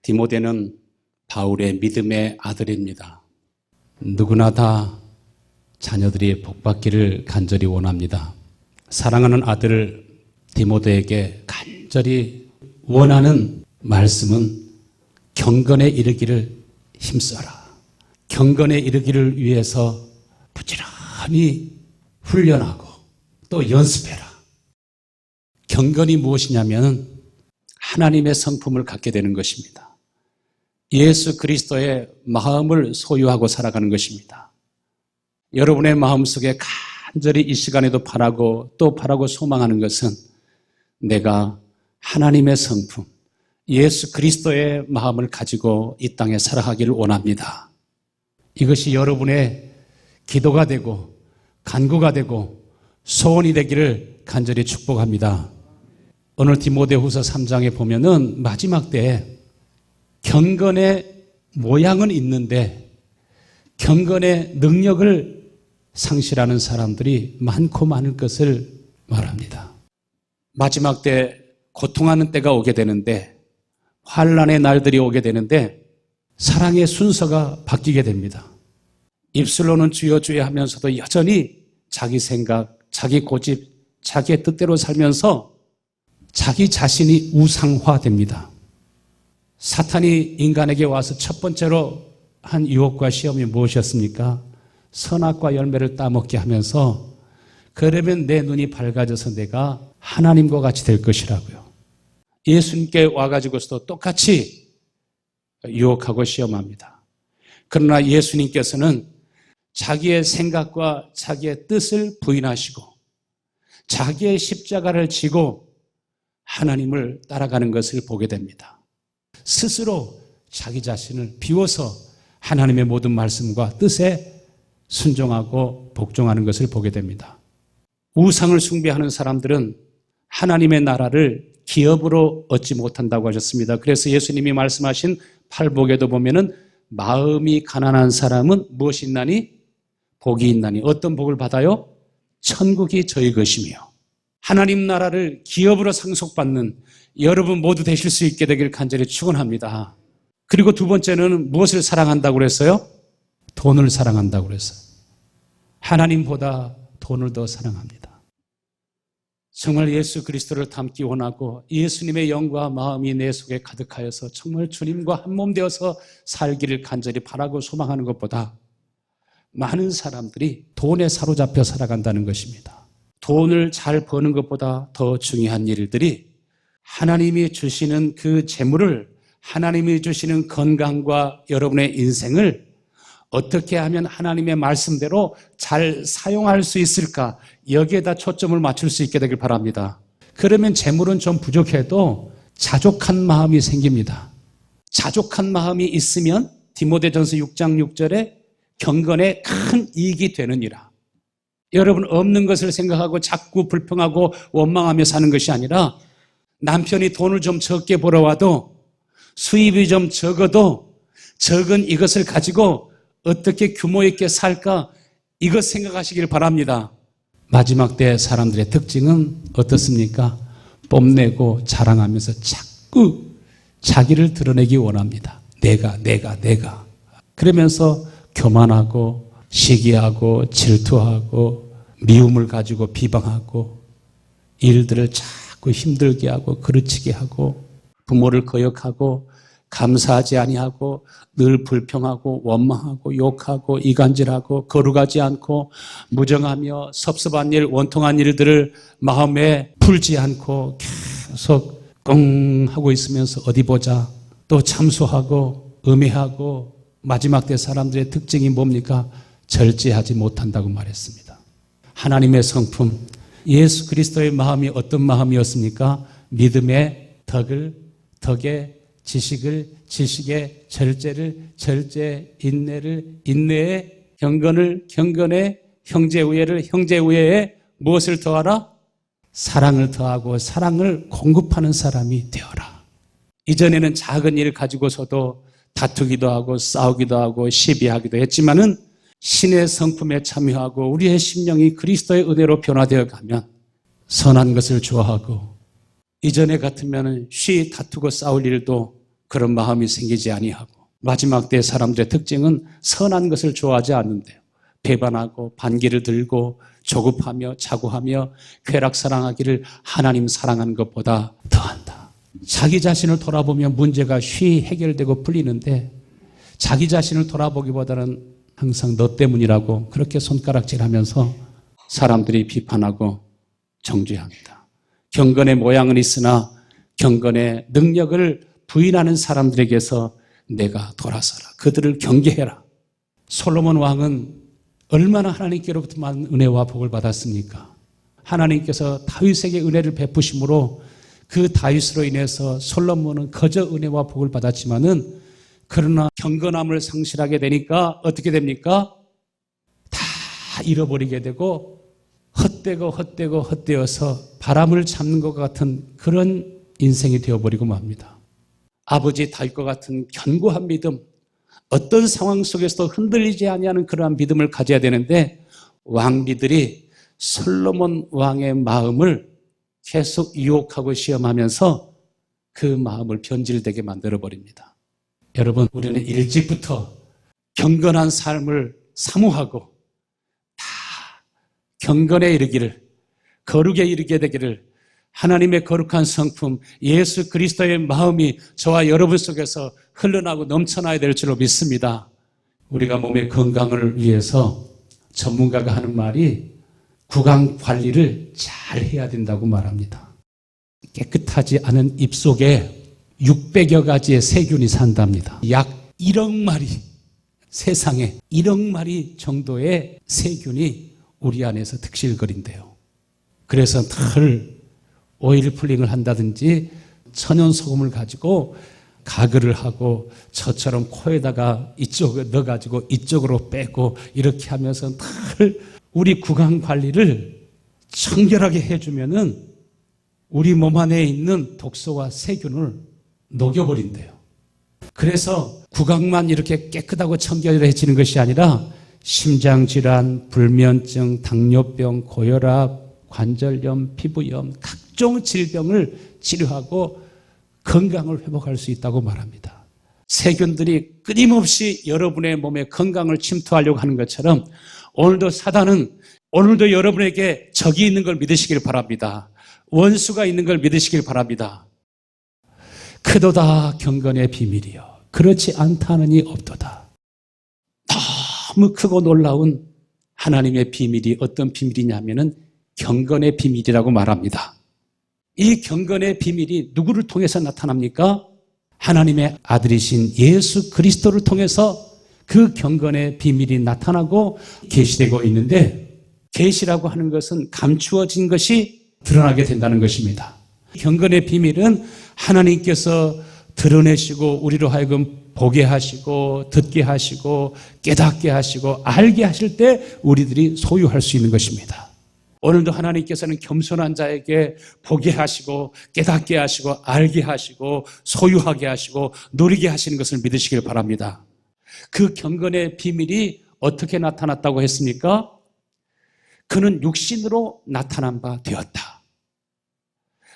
디모데는 바울의 믿음의 아들입니다. 누구나 다 자녀들이 복받기를 간절히 원합니다. 사랑하는 아들 디모데에게 간절히 원하는 말씀은 경건에 이르기를 힘써라. 경건에 이르기를 위해서 부지런히 훈련하고 또 연습해라. 경건이 무엇이냐면 하나님의 성품을 갖게 되는 것입니다. 예수 그리스도의 마음을 소유하고 살아가는 것입니다. 여러분의 마음속에 간절히 이 시간에도 바라고 또 바라고 소망하는 것은 내가 하나님의 성품, 예수 그리스도의 마음을 가지고 이 땅에 살아가기를 원합니다. 이것이 여러분의 기도가 되고 간구가 되고 소원이 되기를 간절히 축복합니다. 오늘 디모데후서 3장에 보면은 마지막 때에 경건의 모양은 있는데 경건의 능력을 상실하는 사람들이 많고 많을 것을 말합니다. 마지막 때 고통하는 때가 오게 되는데 환난의 날들이 오게 되는데 사랑의 순서가 바뀌게 됩니다. 입술로는 주여 주여 하면서도 여전히 자기 생각, 자기 고집, 자기의 뜻대로 살면서 자기 자신이 우상화됩니다. 사탄이 인간에게 와서 첫 번째로 한 유혹과 시험이 무엇이었습니까? 선악과 열매를 따먹게 하면서 그러면 내 눈이 밝아져서 내가 하나님과 같이 될 것이라고요. 예수님께 와가지고서도 똑같이 유혹하고 시험합니다. 그러나 예수님께서는 자기의 생각과 자기의 뜻을 부인하시고 자기의 십자가를 지고 하나님을 따라가는 것을 보게 됩니다. 스스로 자기 자신을 비워서 하나님의 모든 말씀과 뜻에 순종하고 복종하는 것을 보게 됩니다. 우상을 숭배하는 사람들은 하나님의 나라를 기업으로 얻지 못한다고 하셨습니다. 그래서 예수님이 말씀하신 팔복에도 보면은 마음이 가난한 사람은 무엇이 있나니? 복이 있나니. 어떤 복을 받아요? 천국이 저희 것이며. 하나님 나라를 기업으로 상속받는 여러분 모두 되실 수 있게 되길 간절히 축원합니다. 그리고 두 번째는 무엇을 사랑한다고 그랬어요? 돈을 사랑한다고 그랬어요. 하나님보다 돈을 더 사랑합니다. 정말 예수 그리스도를 닮기 원하고 예수님의 영과 마음이 내 속에 가득하여서 정말 주님과 한 몸 되어서 살기를 간절히 바라고 소망하는 것보다 많은 사람들이 돈에 사로잡혀 살아간다는 것입니다. 돈을 잘 버는 것보다 더 중요한 일들이 하나님이 주시는 그 재물을, 하나님이 주시는 건강과 여러분의 인생을 어떻게 하면 하나님의 말씀대로 잘 사용할 수 있을까? 여기에다 초점을 맞출 수 있게 되길 바랍니다. 그러면 재물은 좀 부족해도 자족한 마음이 생깁니다. 자족한 마음이 있으면 디모데전서 6장 6절에 경건에 큰 이익이 되느니라. 여러분 없는 것을 생각하고 자꾸 불평하고 원망하며 사는 것이 아니라 남편이 돈을 좀 적게 벌어와도 수입이 좀 적어도 적은 이것을 가지고 어떻게 규모 있게 살까? 이것 생각하시길 바랍니다. 마지막 때 사람들의 특징은 어떻습니까? 뽐내고 자랑하면서 자꾸 자기를 드러내기 원합니다. 내가. 그러면서 교만하고 시기하고 질투하고 미움을 가지고 비방하고 일들을 자꾸 힘들게 하고 그르치게 하고 부모를 거역하고 감사하지 아니하고 늘 불평하고 원망하고 욕하고 이간질하고 거룩하지 않고 무정하며 섭섭한 일, 원통한 일들을 마음에 풀지 않고 계속 끙 하고 있으면서 어디 보자 또 참소하고 음해하고 마지막 때 사람들의 특징이 뭡니까? 절제하지 못한다고 말했습니다. 하나님의 성품, 예수 그리스도의 마음이 어떤 마음이었습니까? 믿음의 덕에 지식의 절제, 인내에 경건에 형제우애에 무엇을 더하라? 사랑을 더하고 사랑을 공급하는 사람이 되어라. 이전에는 작은 일을 가지고서도 다투기도 하고 싸우기도 하고 시비하기도 했지만은 신의 성품에 참여하고 우리의 심령이 그리스도의 은혜로 변화되어 가면 선한 것을 좋아하고 이전에 같으면 다투고 싸울 일도 그런 마음이 생기지 아니하고 마지막 때 사람들의 특징은 선한 것을 좋아하지 않는데요. 배반하고 반기를 들고 조급하며 자고하며 쾌락사랑하기를 하나님 사랑하는 것보다 더한다. 자기 자신을 돌아보면 문제가 쉬이 해결되고 풀리는데 자기 자신을 돌아보기보다는 항상 너 때문이라고 그렇게 손가락질하면서 사람들이 비판하고 정죄합니다. 경건의 모양은 있으나 경건의 능력을 부인하는 사람들에게서 내가 돌아서라. 그들을 경계해라. 솔로몬 왕은 얼마나 하나님께로부터 많은 은혜와 복을 받았습니까? 하나님께서 다윗에게 은혜를 베푸심으로 그 다윗으로 인해서 솔로몬은 거저 은혜와 복을 받았지만은 그러나 경건함을 상실하게 되니까 어떻게 됩니까? 다 잃어버리게 되고 헛되어서 바람을 잡는 것 같은 그런 인생이 되어버리고 맙니다. 아버지 다윗과 같은 견고한 믿음, 어떤 상황 속에서도 흔들리지 아니하는 그러한 믿음을 가져야 되는데 왕비들이 솔로몬 왕의 마음을 계속 유혹하고 시험하면서 그 마음을 변질되게 만들어버립니다. 여러분, 우리는 일찍부터 경건한 삶을 사모하고 다 경건에 이르기를, 거룩에 이르게 되기를, 하나님의 거룩한 성품 예수 그리스도의 마음이 저와 여러분 속에서 흘러나고 넘쳐나야 될 줄로 믿습니다. 우리가 몸의 건강을 위해서 전문가가 하는 말이 구강 관리를 잘 해야 된다고 말합니다. 깨끗하지 않은 입속에 600여 가지의 세균이 산답니다. 약 1억 마리, 세상에 1억 마리 정도의 세균이 우리 안에서 득실거린대요. 그래서 늘 오일 풀링을 한다든지 천연 소금을 가지고 가글을 하고 저처럼 코에다가 이쪽에 넣어가지고 이쪽으로 빼고 이렇게 하면서 늘 우리 구강 관리를 청결하게 해주면은 우리 몸 안에 있는 독소와 세균을 녹여버린대요. 그래서 구강만 이렇게 깨끗하고 청결해지는 것이 아니라 심장질환, 불면증, 당뇨병, 고혈압, 관절염, 피부염, 각종 질병을 치료하고 건강을 회복할 수 있다고 말합니다. 세균들이 끊임없이 여러분의 몸에 건강을 침투하려고 하는 것처럼 오늘도 사단은 오늘도 여러분에게 적이 있는 걸 믿으시길 바랍니다. 원수가 있는 걸 믿으시길 바랍니다. 크도다 경건의 비밀이요 그렇지 않다느니 없도다. 너무 크고 놀라운 하나님의 비밀이 어떤 비밀이냐면은 경건의 비밀이라고 말합니다. 이 경건의 비밀이 누구를 통해서 나타납니까? 하나님의 아들이신 예수 그리스도를 통해서 그 경건의 비밀이 나타나고 계시되고 있는데 계시라고 하는 것은 감추어진 것이 드러나게 된다는 것입니다. 경건의 비밀은 하나님께서 드러내시고 우리로 하여금 보게 하시고 듣게 하시고 깨닫게 하시고 알게 하실 때 우리들이 소유할 수 있는 것입니다. 오늘도 하나님께서는 겸손한 자에게 보게 하시고 깨닫게 하시고 알게 하시고 소유하게 하시고 누리게 하시는 것을 믿으시길 바랍니다. 그 경건의 비밀이 어떻게 나타났다고 했습니까? 그는 육신으로 나타난 바 되었다.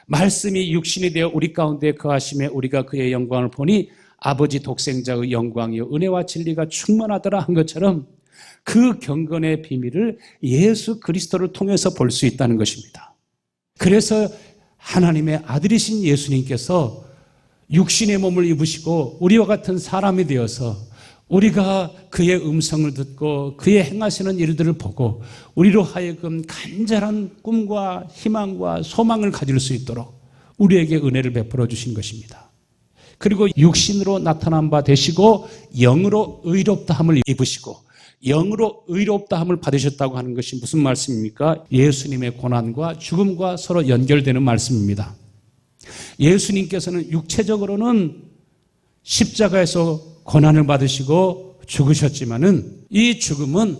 말씀이 육신이 되어 우리 가운데 거하심에 우리가 그의 영광을 보니 아버지 독생자의 영광이요 은혜와 진리가 충만하더라 한 것처럼 그 경건의 비밀을 예수 그리스도를 통해서 볼 수 있다는 것입니다. 그래서 하나님의 아들이신 예수님께서 육신의 몸을 입으시고 우리와 같은 사람이 되어서 우리가 그의 음성을 듣고 그의 행하시는 일들을 보고 우리로 하여금 간절한 꿈과 희망과 소망을 가질 수 있도록 우리에게 은혜를 베풀어 주신 것입니다. 그리고 육신으로 나타난 바 되시고 영으로 의롭다함을 입으시고 영으로 의롭다함을 받으셨다고 하는 것이 무슨 말씀입니까? 예수님의 고난과 죽음과 서로 연결되는 말씀입니다. 예수님께서는 육체적으로는 십자가에서 고난을 받으시고 죽으셨지만은 이 죽음은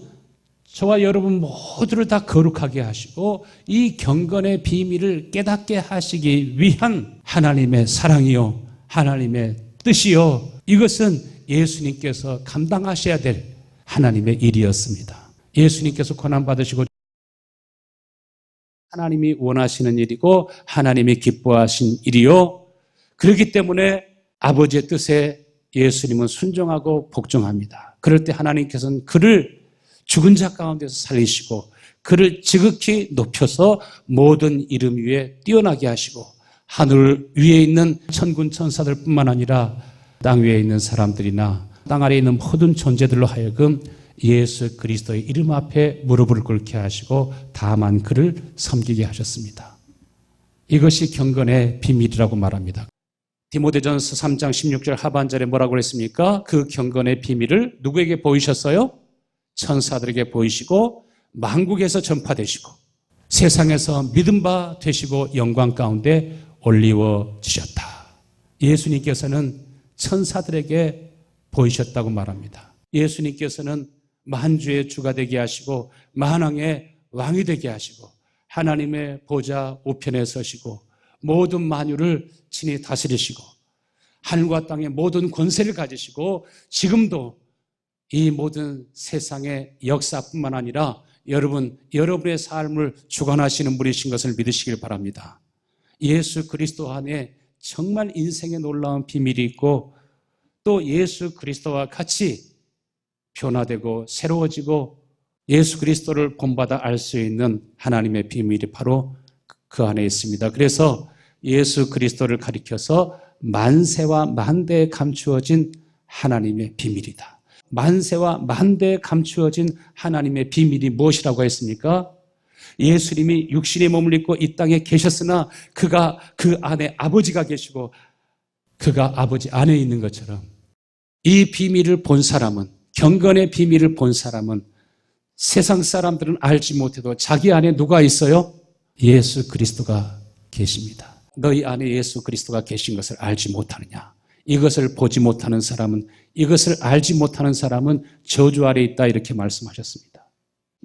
저와 여러분 모두를 다 거룩하게 하시고 이 경건의 비밀을 깨닫게 하시기 위한 하나님의 사랑이요 하나님의 뜻이요 이것은 예수님께서 감당하셔야 될 하나님의 일이었습니다. 예수님께서 고난 받으시고 하나님이 원하시는 일이고 하나님이 기뻐하신 일이요 그렇기 때문에 아버지의 뜻에 예수님은 순종하고 복종합니다. 그럴 때 하나님께서는 그를 죽은 자 가운데서 살리시고 그를 지극히 높여서 모든 이름 위에 뛰어나게 하시고 하늘 위에 있는 천군 천사들뿐만 아니라 땅 위에 있는 사람들이나 땅 아래에 있는 모든 존재들로 하여금 예수 그리스도의 이름 앞에 무릎을 꿇게 하시고 다만 그를 섬기게 하셨습니다. 이것이 경건의 비밀이라고 말합니다. 디모데전서 3장 16절 하반절에 뭐라고 그랬습니까? 그 경건의 비밀을 누구에게 보이셨어요? 천사들에게 보이시고 만국에서 전파되시고 세상에서 믿음 바 되시고 영광 가운데 올리워지셨다. 예수님께서는 천사들에게 보이셨다고 말합니다. 예수님께서는 만주의 주가 되게 하시고 만왕의 왕이 되게 하시고 하나님의 보좌 우편에 서시고 모든 만유를 친히 다스리시고 하늘과 땅의 모든 권세를 가지시고 지금도 이 모든 세상의 역사뿐만 아니라 여러분의 삶을 주관하시는 분이신 것을 믿으시길 바랍니다. 예수 그리스도 안에 정말 인생에 놀라운 비밀이 있고 또 예수 그리스도와 같이 변화되고 새로워지고 예수 그리스도를 본받아 알 수 있는 하나님의 비밀이 바로 그 안에 있습니다. 그래서 예수 그리스도를 가리켜서 만세와 만대에 감추어진 하나님의 비밀이다. 만세와 만대에 감추어진 하나님의 비밀이 무엇이라고 했습니까? 예수님이 육신의 몸을 입고 이 땅에 계셨으나 그가 그 안에 아버지가 계시고 그가 아버지 안에 있는 것처럼 이 비밀을 본 사람은, 경건의 비밀을 본 사람은 세상 사람들은 알지 못해도 자기 안에 누가 있어요? 예수 그리스도가 계십니다. 너희 안에 예수 그리스도가 계신 것을 알지 못하느냐? 이것을 보지 못하는 사람은, 이것을 알지 못하는 사람은 저주 아래 있다, 이렇게 말씀하셨습니다.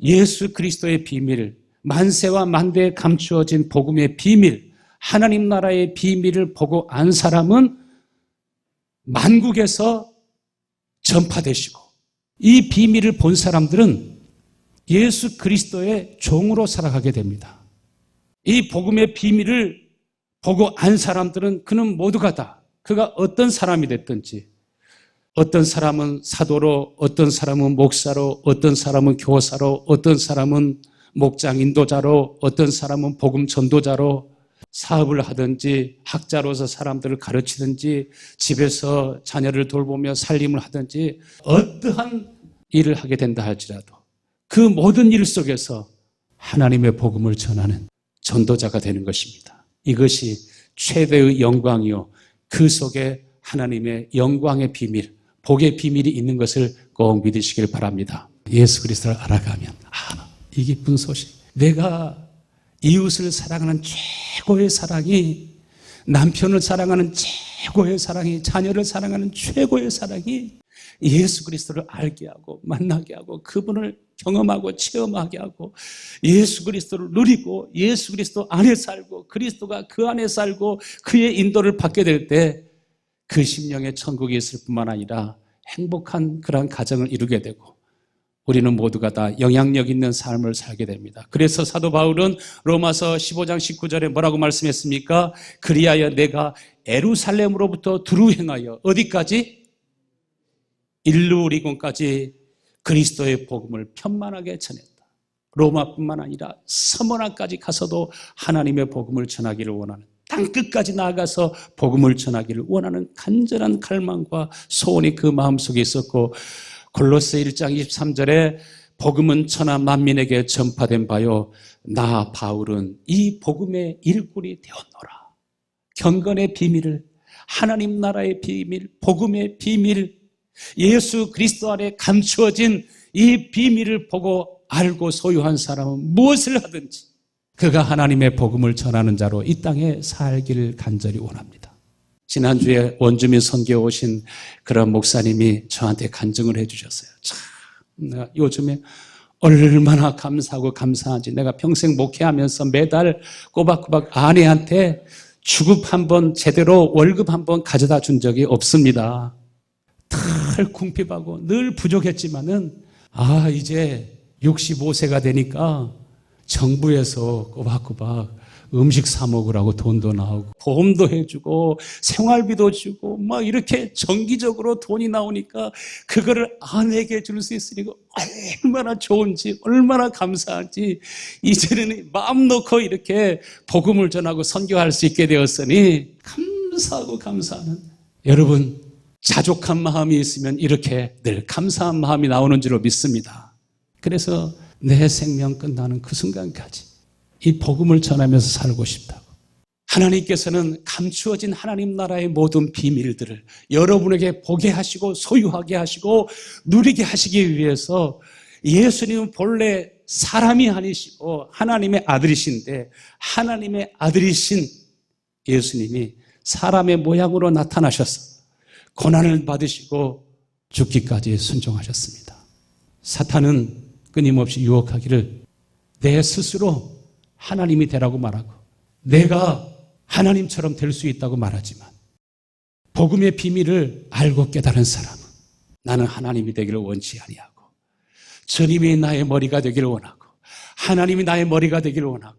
예수 그리스도의 비밀, 만세와 만대에 감추어진 복음의 비밀, 하나님 나라의 비밀을 보고 안 사람은 만국에서 전파되시고 이 비밀을 본 사람들은 예수 그리스도의 종으로 살아가게 됩니다. 이 복음의 비밀을 보고 안 사람들은 그는 모두가 다, 그가 어떤 사람이 됐든지, 어떤 사람은 사도로, 어떤 사람은 목사로, 어떤 사람은 교사로, 어떤 사람은 목장 인도자로, 어떤 사람은 복음 전도자로 사업을 하든지 학자로서 사람들을 가르치든지 집에서 자녀를 돌보며 살림을 하든지 어떠한 일을 하게 된다 할지라도 그 모든 일 속에서 하나님의 복음을 전하는 전도자가 되는 것입니다. 이것이 최대의 영광이요, 그 속에 하나님의 영광의 비밀, 복의 비밀이 있는 것을 꼭 믿으시길 바랍니다. 예수 그리스도를 알아가면 이 기쁜 소식, 내가 이웃을 사랑하는 최고의 사랑이, 남편을 사랑하는 최고의 사랑이, 자녀를 사랑하는 최고의 사랑이 예수 그리스도를 알게 하고 만나게 하고 그분을 경험하고 체험하게 하고 예수 그리스도를 누리고 예수 그리스도 안에 살고 그리스도가 그 안에 살고 그의 인도를 받게 될 때 그 심령에 천국이 있을 뿐만 아니라 행복한 그러한 가정을 이루게 되고 우리는 모두가 다 영향력 있는 삶을 살게 됩니다. 그래서 사도 바울은 로마서 15장 19절에 뭐라고 말씀했습니까? 그리하여 내가 예루살렘으로부터 두루 행하여 어디까지? 일루리곤까지 그리스도의 복음을 편만하게 전했다. 로마뿐만 아니라 서머나까지 가서도 하나님의 복음을 전하기를 원하는, 땅끝까지 나아가서 복음을 전하기를 원하는 간절한 갈망과 소원이 그 마음속에 있었고, 골로새 1장 23절에 복음은 천하 만민에게 전파된 바요 나 바울은 이 복음의 일꾼이 되었노라. 경건의 비밀을, 하나님 나라의 비밀, 복음의 비밀, 예수 그리스도 안에 감추어진 이 비밀을 보고 알고 소유한 사람은 무엇을 하든지 그가 하나님의 복음을 전하는 자로 이 땅에 살기를 간절히 원합니다. 지난주에 원주민 선교에 오신 그런 목사님이 저한테 간증을 해주셨어요. 참, 내가 요즘에 얼마나 감사하고 감사한지, 내가 평생 목회하면서 매달 꼬박꼬박 아내한테 주급 한번 제대로 월급 한번 가져다 준 적이 없습니다. 늘 궁핍하고 늘 부족했지만은 이제 65세가 되니까 정부에서 꼬박꼬박 음식 사 먹으라고 돈도 나오고 보험도 해주고 생활비도 주고 막 이렇게 정기적으로 돈이 나오니까 그거를 아내에게 줄 수 있으니까 얼마나 좋은지 얼마나 감사한지 이제는 마음 놓고 이렇게 복음을 전하고 선교할 수 있게 되었으니 감사하고 감사하는 여러분 자족한 마음이 있으면 이렇게 늘 감사한 마음이 나오는 줄로 믿습니다. 그래서 내 생명 끝나는 그 순간까지 이 복음을 전하면서 살고 싶다고. 하나님께서는 감추어진 하나님 나라의 모든 비밀들을 여러분에게 보게 하시고 소유하게 하시고 누리게 하시기 위해서 예수님은 본래 사람이 아니시고 하나님의 아들이신데 하나님의 아들이신 예수님이 사람의 모양으로 나타나셔서 고난을 받으시고 죽기까지 순종하셨습니다. 사탄은 끊임없이 유혹하기를 내 스스로 하나님이 되라고 말하고 내가 하나님처럼 될 수 있다고 말하지만 복음의 비밀을 알고 깨달은 사람은 나는 하나님이 되기를 원치 아니하고 주님이 나의 머리가 되기를 원하고 하나님이 나의 머리가 되기를 원하고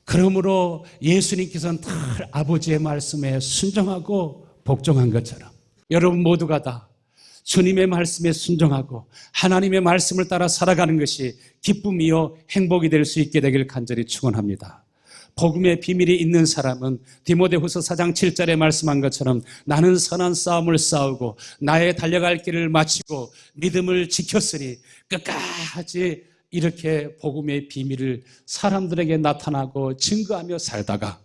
그러므로 예수님께서는 늘 아버지의 말씀에 순종하고 복종한 것처럼 여러분 모두가 다 주님의 말씀에 순종하고 하나님의 말씀을 따라 살아가는 것이 기쁨이요 행복이 될 수 있게 되기를 간절히 축원합니다. 복음의 비밀이 있는 사람은 디모데후서 4장 7절에 말씀한 것처럼 나는 선한 싸움을 싸우고 나의 달려갈 길을 마치고 믿음을 지켰으니 끝까지 이렇게 복음의 비밀을 사람들에게 나타나고 증거하며 살다가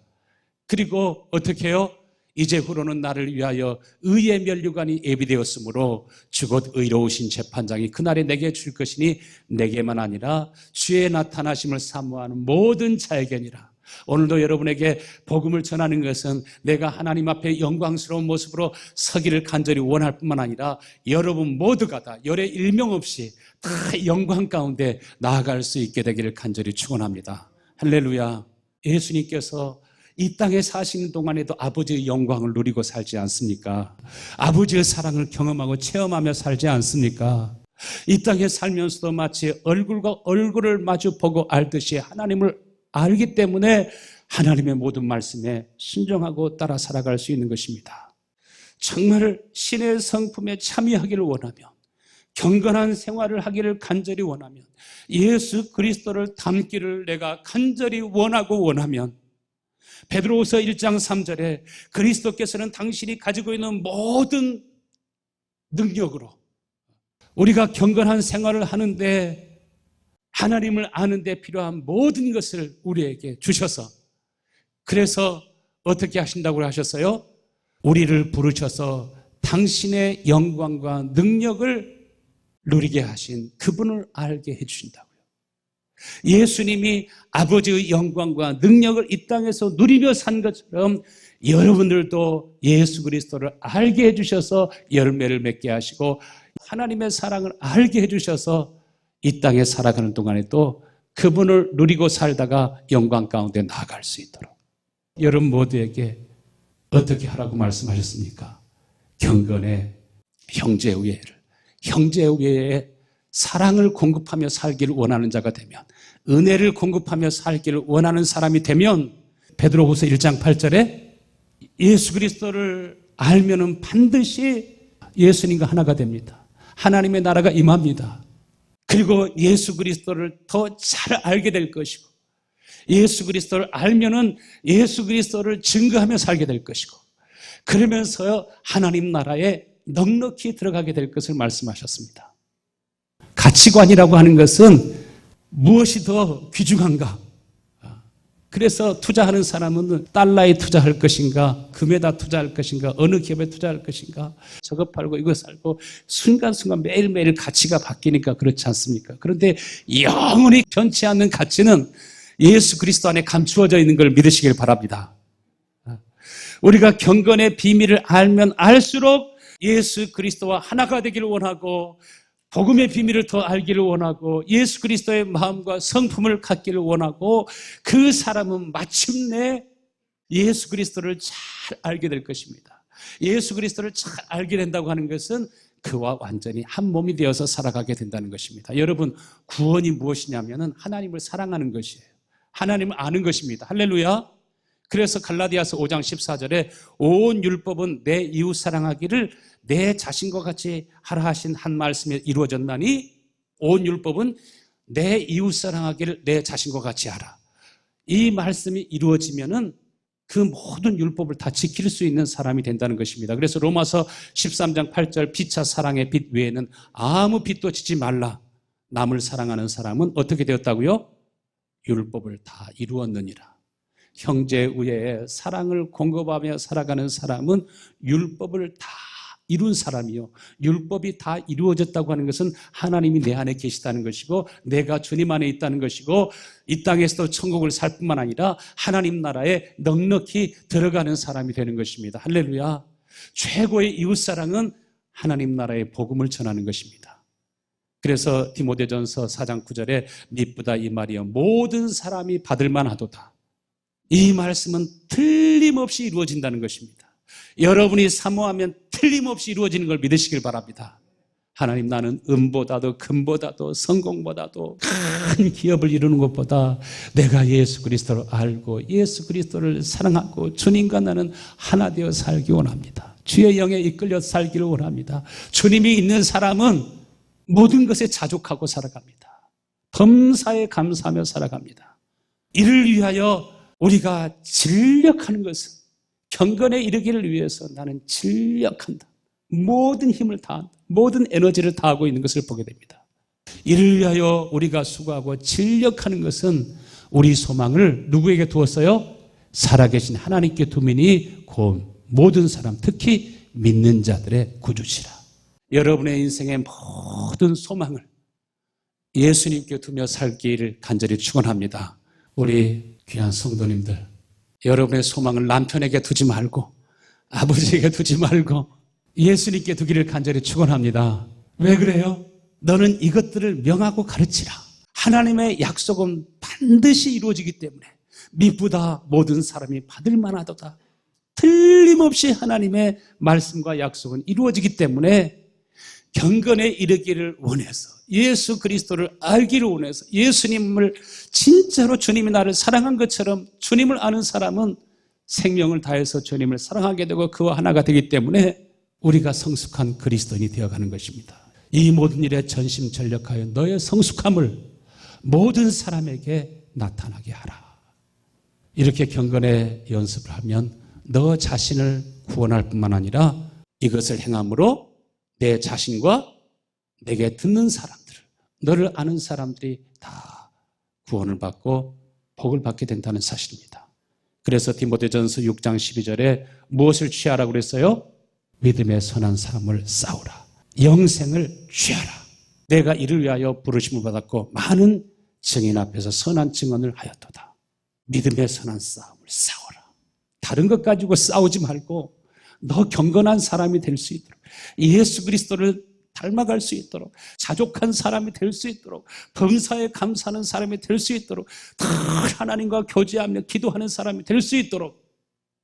그리고 어떻게 해요? 이제후로는 나를 위하여 의의 면류관이 예비되었으므로 주곧 의로우신 재판장이 그날에 내게 줄 것이니 내게만 아니라 주의 나타나심을 사모하는 모든 자에게니라. 오늘도 여러분에게 복음을 전하는 것은 내가 하나님 앞에 영광스러운 모습으로 서기를 간절히 원할 뿐만 아니라 여러분 모두가 다 열의 일명 없이 다 영광 가운데 나아갈 수 있게 되기를 간절히 축원합니다. 할렐루야. 예수님께서 이 땅에 사시는 동안에도 아버지의 영광을 누리고 살지 않습니까? 아버지의 사랑을 경험하고 체험하며 살지 않습니까? 이 땅에 살면서도 마치 얼굴과 얼굴을 마주 보고 알듯이 하나님을 알기 때문에 하나님의 모든 말씀에 순종하고 따라 살아갈 수 있는 것입니다. 정말 신의 성품에 참여하기를 원하며 경건한 생활을 하기를 간절히 원하면 예수 그리스도를 닮기를 내가 간절히 원하면 베드로후서 1장 3절에 그리스도께서는 당신이 가지고 있는 모든 능력으로 우리가 경건한 생활을 하는데 하나님을 아는 데 필요한 모든 것을 우리에게 주셔서 그래서 어떻게 하신다고 하셨어요? 우리를 부르셔서 당신의 영광과 능력을 누리게 하신 그분을 알게 해주신다고요. 예수님이 아버지의 영광과 능력을 이 땅에서 누리며 산 것처럼 여러분들도 예수 그리스도를 알게 해주셔서 열매를 맺게 하시고 하나님의 사랑을 알게 해주셔서 이 땅에 살아가는 동안에 또 그분을 누리고 살다가 영광 가운데 나아갈 수 있도록 여러분 모두에게 어떻게 하라고 말씀하셨습니까? 경건의 형제우애에 사랑을 공급하며 살기를 원하는 자가 되면 은혜를 공급하며 살기를 원하는 사람이 되면 베드로후서 1장 8절에 예수 그리스도를 알면은 반드시 예수님과 하나가 됩니다. 하나님의 나라가 임합니다. 그리고 예수 그리스도를 더 잘 알게 될 것이고 예수 그리스도를 알면은 예수 그리스도를 증거하며 살게 될 것이고 그러면서 하나님 나라에 넉넉히 들어가게 될 것을 말씀하셨습니다. 가치관이라고 하는 것은 무엇이 더 귀중한가? 그래서 투자하는 사람은 달러에 투자할 것인가, 금에다 투자할 것인가, 어느 기업에 투자할 것인가, 저거 팔고 이거 살고 순간순간 매일매일 가치가 바뀌니까 그렇지 않습니까? 그런데 영원히 변치 않는 가치는 예수 그리스도 안에 감추어져 있는 걸 믿으시길 바랍니다. 우리가 경건의 비밀을 알면 알수록 예수 그리스도와 하나가 되기를 원하고 복음의 비밀을 더 알기를 원하고 예수 그리스도의 마음과 성품을 갖기를 원하고 그 사람은 마침내 예수 그리스도를 잘 알게 될 것입니다. 예수 그리스도를 잘 알게 된다고 하는 것은 그와 완전히 한 몸이 되어서 살아가게 된다는 것입니다. 여러분 구원이 무엇이냐면 하나님을 사랑하는 것이에요. 하나님을 아는 것입니다. 할렐루야. 그래서 갈라디아서 5장 14절에 온 율법은 내 이웃 사랑하기를 내 자신과 같이 하라 하신 한 말씀에 이루어졌나니 온 율법은 내 이웃 사랑하기를 내 자신과 같이 하라. 이 말씀이 이루어지면은 그 모든 율법을 다 지킬 수 있는 사람이 된다는 것입니다. 그래서 로마서 13장 8절 피차 사랑의 빛 외에는 아무 빛도 지지 말라. 남을 사랑하는 사람은 어떻게 되었다고요? 율법을 다 이루었느니라. 형제 우애에 사랑을 공급하며 살아가는 사람은 율법을 다 이룬 사람이요. 율법이 다 이루어졌다고 하는 것은 하나님이 내 안에 계시다는 것이고 내가 주님 안에 있다는 것이고 이 땅에서도 천국을 살 뿐만 아니라 하나님 나라에 넉넉히 들어가는 사람이 되는 것입니다. 할렐루야. 최고의 이웃사랑은 하나님 나라의 복음을 전하는 것입니다. 그래서 디모데전서 4장 9절에 미쁘다 이 말이여 모든 사람이 받을만 하도다. 이 말씀은 틀림없이 이루어진다는 것입니다. 여러분이 사모하면 틀림없이 이루어지는 걸 믿으시길 바랍니다. 하나님 나는 은보다도 금보다도 성공보다도 큰 기업을 이루는 것보다 내가 예수 그리스도를 알고 예수 그리스도를 사랑하고 주님과 나는 하나 되어 살기 원합니다. 주의 영에 이끌려 살기를 원합니다. 주님이 있는 사람은 모든 것에 자족하고 살아갑니다. 범사에 감사하며 살아갑니다. 이를 위하여 우리가 진력하는 것은 경건에 이르기를 위해서 나는 진력한다. 모든 힘을 다한다. 모든 에너지를 다하고 있는 것을 보게 됩니다. 이를 위하여 우리가 수고하고 진력하는 것은 우리 소망을 누구에게 두었어요? 살아계신 하나님께 두미니 곧 모든 사람 특히 믿는 자들의 구주시라. 여러분의 인생의 모든 소망을 예수님께 두며 살기를 간절히 축원합니다. 우리 귀한 성도님들, 여러분의 소망을 남편에게 두지 말고 아버지에게 두지 말고 예수님께 두기를 간절히 축원합니다. 왜 그래요? 너는 이것들을 명하고 가르치라. 하나님의 약속은 반드시 이루어지기 때문에 미쁘다 모든 사람이 받을 만하도다. 틀림없이 하나님의 말씀과 약속은 이루어지기 때문에 경건에 이르기를 원해서 예수 그리스도를 알기를 원해서 예수님을 진짜로 주님이 나를 사랑한 것처럼 주님을 아는 사람은 생명을 다해서 주님을 사랑하게 되고 그와 하나가 되기 때문에 우리가 성숙한 그리스도인이 되어가는 것입니다. 이 모든 일에 전심전력하여 너의 성숙함을 모든 사람에게 나타나게 하라. 이렇게 경건의 연습을 하면 너 자신을 구원할 뿐만 아니라 이것을 행함으로 내 자신과 내게 듣는 사람들, 너를 아는 사람들이 다 구원을 받고 복을 받게 된다는 사실입니다. 그래서 디모데전서 6장 12절에 무엇을 취하라고 그랬어요? 믿음의 선한 삶을 싸우라. 영생을 취하라. 내가 이를 위하여 부르심을 받았고 많은 증인 앞에서 선한 증언을 하였도다. 믿음의 선한 싸움을 싸워라. 다른 것 가지고 싸우지 말고 너 경건한 사람이 될 수 있도록 예수 그리스도를 닮아갈 수 있도록 자족한 사람이 될 수 있도록 범사에 감사하는 사람이 될 수 있도록 늘 하나님과 교제하며 기도하는 사람이 될 수 있도록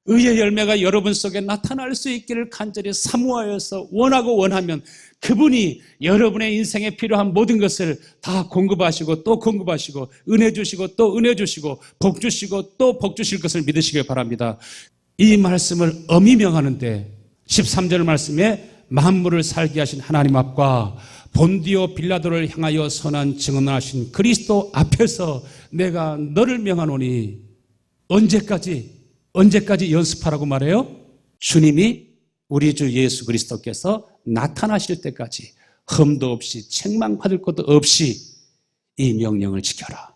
의의 열매가 여러분 속에 나타날 수 있기를 간절히 사모하여서 원하고 원하면 그분이 여러분의 인생에 필요한 모든 것을 다 공급하시고 또 공급하시고 은혜 주시고 또 은혜 주시고 복 주시고 또 복 주실 것을 믿으시길 바랍니다. 이 말씀을 엄히 명하는데 13절 말씀에 만물을 살게 하신 하나님 앞과 본디오 빌라도를 향하여 선한 증언을 하신 그리스도 앞에서 내가 너를 명하노니 언제까지 연습하라고 말해요? 주님이 우리 주 예수 그리스도께서 나타나실 때까지 흠도 없이 책망받을 것도 없이 이 명령을 지켜라.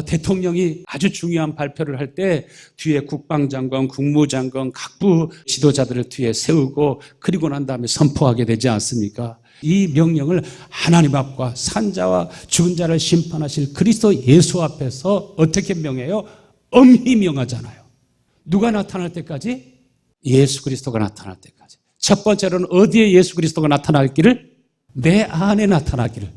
대통령이 아주 중요한 발표를 할 때 뒤에 국방장관, 국무장관, 각부 지도자들을 뒤에 세우고 그리고 난 다음에 선포하게 되지 않습니까? 이 명령을 하나님 앞과 산자와 죽은 자를 심판하실 그리스도 예수 앞에서 어떻게 명해요? 엄히 명하잖아요. 누가 나타날 때까지? 예수 그리스도가 나타날 때까지. 첫 번째로는 어디에 예수 그리스도가 나타나기를? 내 안에 나타나기를.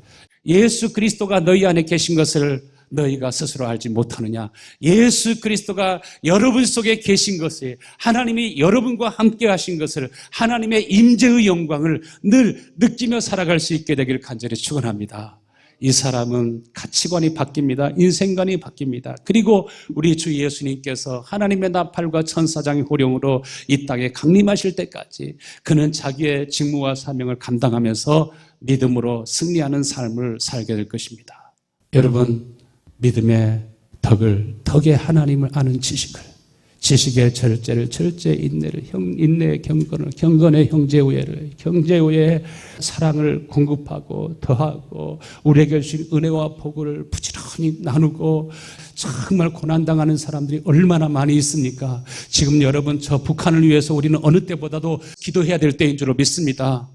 예수 그리스도가 너희 안에 계신 것을 너희가 스스로 알지 못하느냐. 예수 그리스도가 여러분 속에 계신 것을, 하나님이 여러분과 함께 하신 것을, 하나님의 임재의 영광을 늘 느끼며 살아갈 수 있게 되기를 간절히 축원합니다. 이 사람은 가치관이 바뀝니다. 인생관이 바뀝니다. 그리고 우리 주 예수님께서 하나님의 나팔과 천사장의 호령으로 이 땅에 강림하실 때까지 그는 자기의 직무와 사명을 감당하면서 믿음으로 승리하는 삶을 살게 될 것입니다. 여러분, 믿음의 덕의 하나님을 아는 지식의 절제를, 절제의 인내를, 인내의 경건을, 경건의 형제우애를, 형제우애의 사랑을 공급하고 더하고 우리에게 주신 은혜와 복을 부지런히 나누고 정말 고난당하는 사람들이 얼마나 많이 있습니까? 지금 여러분, 저 북한을 위해서 우리는 어느 때보다도 기도해야 될 때인 줄로 믿습니다.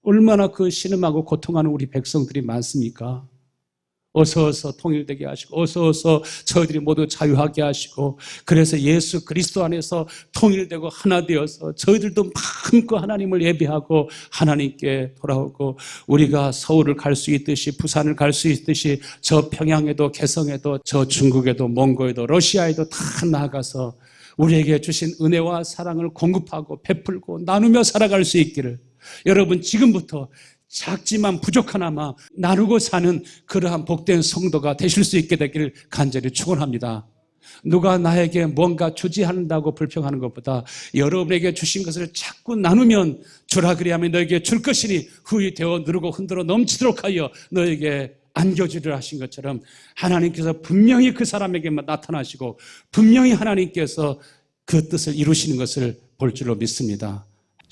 얼마나 그 신음하고 고통하는 우리 백성들이 많습니까? 어서 통일되게 하시고 어서 저희들이 모두 자유하게 하시고 그래서 예수 그리스도 안에서 통일되고 하나 되어서 저희들도 마음껏 하나님을 예배하고 하나님께 돌아오고 우리가 서울을 갈 수 있듯이 부산을 갈 수 있듯이 저 평양에도 개성에도 저 중국에도 몽고에도 러시아에도 다 나아가서 우리에게 주신 은혜와 사랑을 공급하고 베풀고 나누며 살아갈 수 있기를 여러분 지금부터 작지만 부족하나마 나누고 사는 그러한 복된 성도가 되실 수 있게 되기를 간절히 축원합니다. 누가 나에게 뭔가 주지 않는다고 불평하는 것보다 여러분에게 주신 것을 자꾸 나누면 주라 그리하면 너에게 줄 것이니 후히 되어 누르고 흔들어 넘치도록 하여 너에게 안겨주리라 하신 것처럼 하나님께서 분명히 그 사람에게만 나타나시고 분명히 하나님께서 그 뜻을 이루시는 것을 볼 줄로 믿습니다.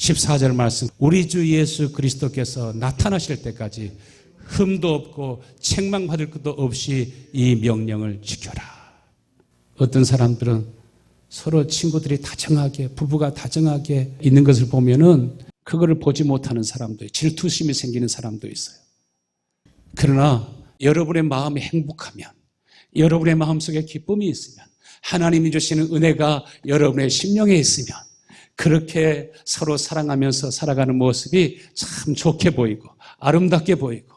14절 말씀, 우리 주 예수 그리스도께서 나타나실 때까지 흠도 없고 책망받을 것도 없이 이 명령을 지켜라. 어떤 사람들은 서로 친구들이 다정하게 부부가 다정하게 있는 것을 보면은 그거를 보지 못하는 사람도 있어요. 질투심이 생기는 사람도 있어요. 그러나 여러분의 마음이 행복하면 여러분의 마음속에 기쁨이 있으면 하나님이 주시는 은혜가 여러분의 심령에 있으면 그렇게 서로 사랑하면서 살아가는 모습이 참 좋게 보이고 아름답게 보이고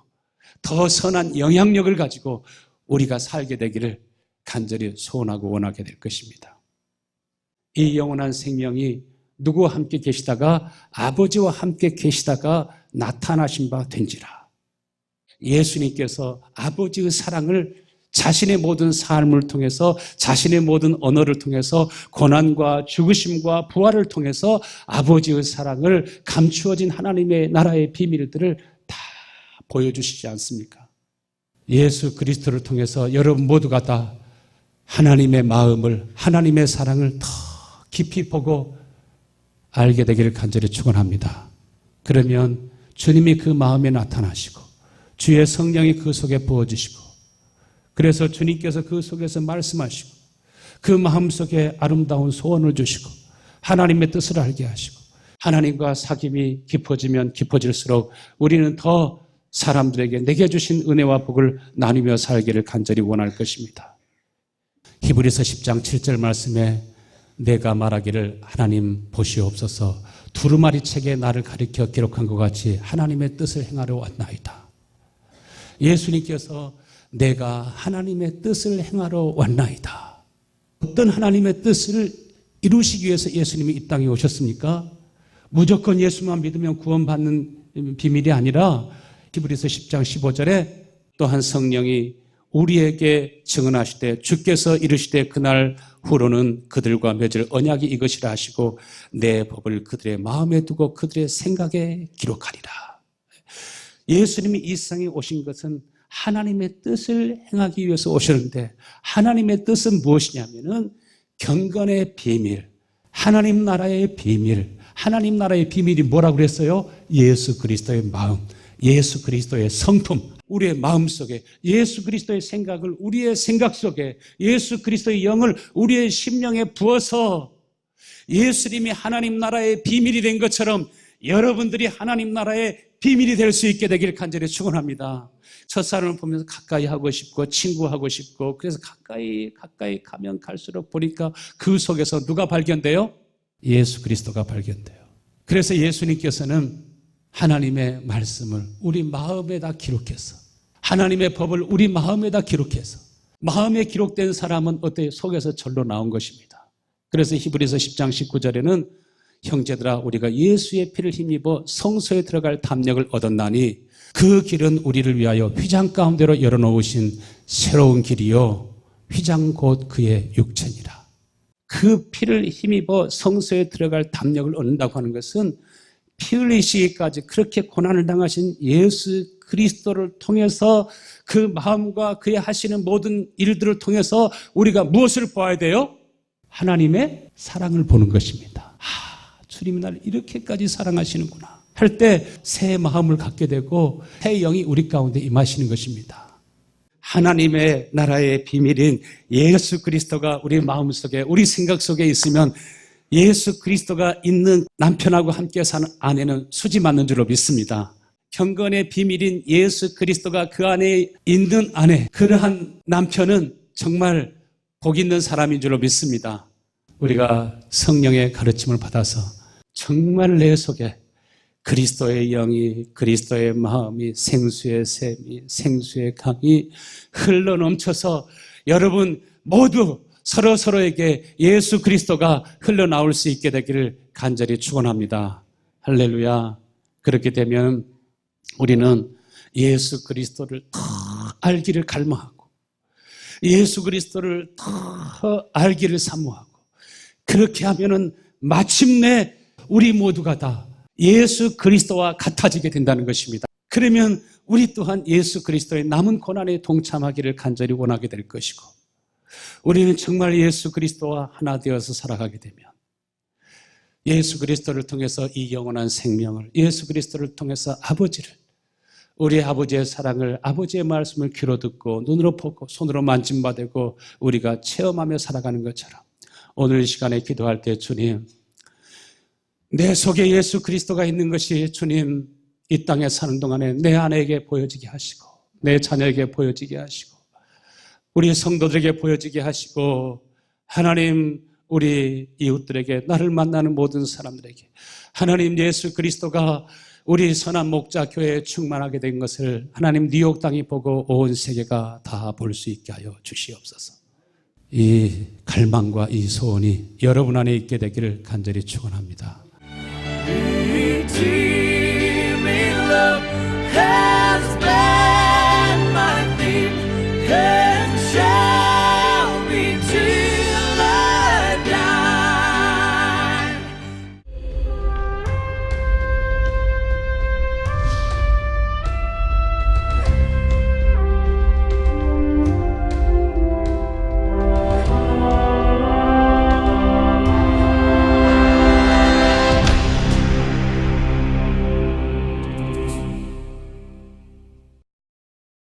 더 선한 영향력을 가지고 우리가 살게 되기를 간절히 소원하고 원하게 될 것입니다. 이 영원한 생명이 누구와 함께 계시다가 아버지와 함께 계시다가 나타나신 바 된지라. 예수님께서 아버지의 사랑을 자신의 모든 삶을 통해서 자신의 모든 언어를 통해서 고난과 죽으심과 부활을 통해서 아버지의 사랑을 감추어진 하나님의 나라의 비밀들을 다 보여주시지 않습니까? 예수 그리스도를 통해서 여러분 모두가 다 하나님의 마음을 하나님의 사랑을 더 깊이 보고 알게 되기를 간절히 축원합니다. 그러면 주님이 그 마음에 나타나시고 주의 성령이 그 속에 부어주시고 그래서 주님께서 그 속에서 말씀하시고 그 마음속에 아름다운 소원을 주시고 하나님의 뜻을 알게 하시고 하나님과 사귐이 깊어지면 깊어질수록 우리는 더 사람들에게 내게 주신 은혜와 복을 나누며 살기를 간절히 원할 것입니다. 히브리서 10장 7절 말씀에 내가 말하기를 하나님 보시옵소서 두루마리 책에 나를 가리켜 기록한 것 같이 하나님의 뜻을 행하러 왔나이다. 예수님께서 내가 하나님의 뜻을 행하러 왔나이다. 어떤 하나님의 뜻을 이루시기 위해서 예수님이 이 땅에 오셨습니까? 무조건 예수만 믿으면 구원받는 비밀이 아니라 히브리서 10장 15절에 또한 성령이 우리에게 증언하시되 주께서 이르시되 그날 후로는 그들과 맺을 언약이 이것이라 하시고 내 법을 그들의 마음에 두고 그들의 생각에 기록하리라. 예수님이 이 세상에 오신 것은 하나님의 뜻을 행하기 위해서 오셨는데 하나님의 뜻은 무엇이냐면은 경건의 비밀, 하나님 나라의 비밀, 하나님 나라의 비밀이 뭐라고 그랬어요? 예수 그리스도의 마음, 예수 그리스도의 성품, 우리의 마음 속에 예수 그리스도의 생각을 우리의 생각 속에 예수 그리스도의 영을 우리의 심령에 부어서 예수님이 하나님 나라의 비밀이 된 것처럼 여러분들이 하나님 나라의 비밀이 될 수 있게 되기를 간절히 축원합니다. 첫사람을 보면서 가까이 하고 싶고 친구하고 싶고 그래서 가까이 가면 갈수록 보니까 그 속에서 누가 발견돼요? 예수 그리스도가 발견돼요. 그래서 예수님께서는 하나님의 말씀을 우리 마음에다 기록해서 하나님의 법을 우리 마음에다 기록해서 마음에 기록된 사람은 어때요? 속에서 절로 나온 것입니다. 그래서 히브리서 10장 19절에는 형제들아 우리가 예수의 피를 힘입어 성소에 들어갈 담력을 얻었나니 그 길은 우리를 위하여 휘장 가운데로 열어놓으신 새로운 길이요 휘장 곧 그의 육체니라. 그 피를 힘입어 성소에 들어갈 담력을 얻는다고 하는 것은 피 흘리시기까지 그렇게 고난을 당하신 예수 그리스도를 통해서 그 마음과 그의 하시는 모든 일들을 통해서 우리가 무엇을 보아야 돼요? 하나님의 사랑을 보는 것입니다. 주님이 나를 이렇게까지 사랑하시는구나 할 때 새 마음을 갖게 되고 새 영이 우리 가운데 임하시는 것입니다. 하나님의 나라의 비밀인 예수 그리스도가 우리 마음속에 우리 생각 속에 있으면 예수 그리스도가 있는 남편하고 함께 사는 아내는 수지 맞는 줄로 믿습니다. 경건의 비밀인 예수 그리스도가 그 안에 있는 아내, 그러한 남편은 정말 복 있는 사람인 줄로 믿습니다. 우리가 성령의 가르침을 받아서 정말 내 속에 그리스도의 영이, 그리스도의 마음이, 생수의 샘이, 생수의 강이 흘러넘쳐서 여러분 모두 서로에게 예수 그리스도가 흘러나올 수 있게 되기를 간절히 축원합니다. 할렐루야. 그렇게 되면 우리는 예수 그리스도를 더 알기를 갈망하고 예수 그리스도를 더 알기를 사모하고 그렇게 하면은 마침내 우리 모두가 다 예수 그리스도와 같아지게 된다는 것입니다. 그러면 우리 또한 예수 그리스도의 남은 고난에 동참하기를 간절히 원하게 될 것이고 우리는 정말 예수 그리스도와 하나 되어서 살아가게 되면 예수 그리스도를 통해서 이 영원한 생명을 예수 그리스도를 통해서 아버지를 우리 아버지의 사랑을 아버지의 말씀을 귀로 듣고 눈으로 보고 손으로 만짐받고 우리가 체험하며 살아가는 것처럼 오늘 이 시간에 기도할 때 주님 내 속에 예수 그리스도가 있는 것이 주님 이 땅에 사는 동안에 내 아내에게 보여지게 하시고 내 자녀에게 보여지게 하시고 우리 성도들에게 보여지게 하시고 하나님 우리 이웃들에게 나를 만나는 모든 사람들에게 하나님 예수 그리스도가 우리 선한 목자 교회에 충만하게 된 것을 하나님 뉴욕 땅이 보고 온 세계가 다 볼 수 있게 하여 주시옵소서. 이 갈망과 이 소원이 여러분 안에 있게 되기를 간절히 축원합니다. Redeeming love.